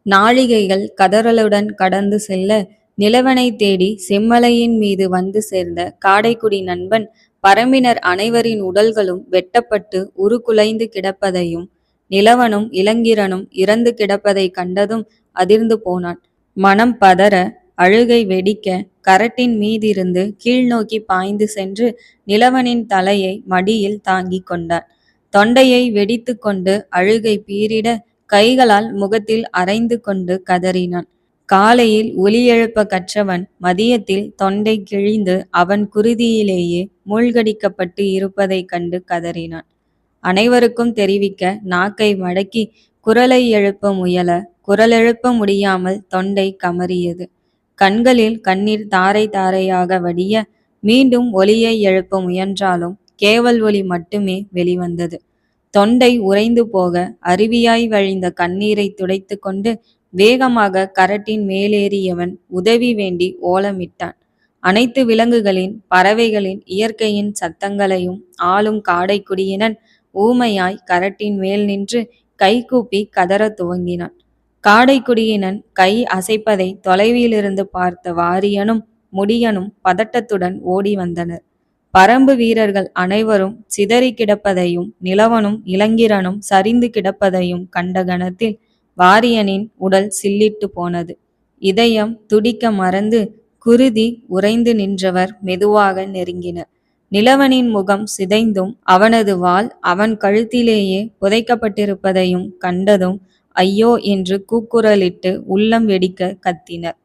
நாழிகைகள் கதறலுடன் கடந்து செல்ல, நிலவனைத் தேடி செம்மலையின் மீது வந்து சேர்ந்த காடைக்குடி நண்பன் பரம்பினர் அனைவரின் உடல்களும் வெட்டப்பட்டு உருக்குலைந்து கிடப்பதையும், நிலவனும் இளங்கிரனும் இறந்து கிடப்பதைக் கண்டதும் அதிர்ந்து போனான். மனம் பதற, அழுகை வெடிக்க, கரட்டின் மீதிருந்து கீழ்நோக்கி பாய்ந்து சென்று நிலவனின் தலையை மடியில் தாங்கிக் கொண்டான். தொண்டையை வெடித்து கொண்டு அழுகை பீறிட, கைகளால் முகத்தில் அரைந்து கொண்டு கதறினான். காலையில் ஒலி எழுப்ப கற்றவன் மதியத்தில் தொண்டை கிழிந்து அவன் குருதியிலேயே மூழ்கடிக்கப்பட்டு இருப்பதைக் கண்டு கதறினான். அனைவருக்கும் தெரிவிக்க நாக்கை மடக்கி குரலை எழுப்ப முயல, குரலெழுப்ப முடியாமல் தொண்டை கமறியது. கண்களில் கண்ணீர் தாரை தாரையாக வடிய, மீண்டும் ஒலியை எழுப்ப முயன்றாலும் கேவல் ஒலி மட்டுமே வெளிவந்தது. தொண்டை உறைந்து போக அருவியாய் வழிந்த கண்ணீரை துடைத்து கொண்டு வேகமாக கரட்டின் மேலேறியவன் உதவி வேண்டி ஓலமிட்டான். அனைத்து விலங்குகளின், பறவைகளின், இயற்கையின் சத்தங்களையும் ஆளும் காடைக்குடியினன் ஊமையாய் கரட்டின் மேல் நின்று கைகூப்பி கதறத் துவங்கினான். காடைக்குடியினன் கை அசைப்பதை தொலைவிலிருந்து பார்த்த வாரியனும் முடியனும் பதட்டத்துடன் ஓடி வந்தனர். பரம்பு வீரர்கள் அனைவரும் சிதறி கிடப்பதையும் நிலவனும் இளங்கிரனும் சரிந்து கிடப்பதையும் கண்ட கணத்தில் வாரியனின் உடல் சில்லிட்டு போனது. இதயம் துடிக்க மறந்து குருதி உறைந்து நின்றவர் மெதுவாக நெருங்கினர். நிலவனின் முகம் சிதைந்தும் அவனது வாள் அவன் கழுத்திலேயே புதைக்கப்பட்டிருப்பதையும் கண்டதும் ஐயோ என்று கூக்குரலிட்டு உள்ளம் வெடிக்க கத்தினர்.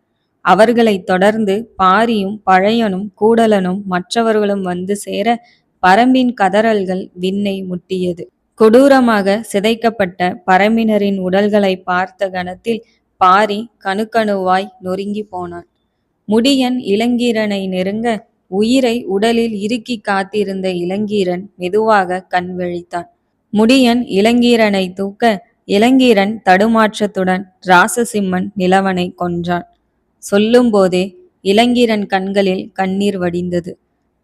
அவர்களைத் தொடர்ந்து பாரியும் பழையனும் கூடலனும் மற்றவர்களும் வந்து சேர பரம்பின் கதறல்கள் விண்ணை முட்டியது. கொடூரமாக சிதைக்கப்பட்ட பரம்பினரின் உடல்களை பார்த்த கணத்தில் பாரி கணுக்கணுவாய் நொறுங்கி போனான். முடியன் இளங்கீரனை நெருங்க, உயிரை உடலில் இறுக்கி காத்திருந்த இளங்கீரன் மெதுவாக கண் விழித்தான். முடியன் இளங்கீரனை தூக்க, இளங்கீரன் தடுமாற்றத்துடன் ராசசிம்மன் நிலவனை கொன்றான். சொல்லும் போதே இளங்கீரன் கண்களில் கண்ணீர் வடிந்தது.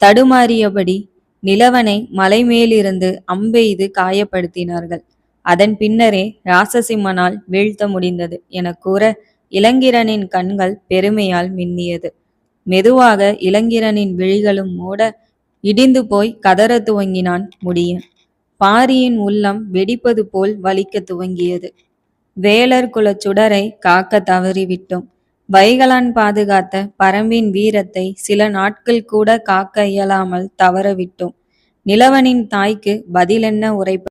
தடுமாறியபடி நிலவனை மலை மேலிருந்து அம்பெய்து காயப்படுத்தினார்கள். அதன் பின்னரே ராசசிம்மனால் வீழ்த்த முடிந்தது என கூற இளங்கிரனின் கண்கள் பெருமையால் மின்னியது. மெதுவாக இளங்கிரனின் விழிகளும் மூட இடிந்து போய் கதற துவங்கினான் முடியன். பாரியின் உள்ளம் வெடிப்பது போல் வலிக்க துவங்கியது. வேலர் குலச் சுடரை காக்க தவறிவிட்டோம். வைகலான் பாதுகாத்த பரம்பின் வீரத்தை சில நாட்கள் கூட காக்க இயலாமல் தவறவிட்டோம். நிலவனின் தாய்க்கு பதிலென்ன உரைப்ப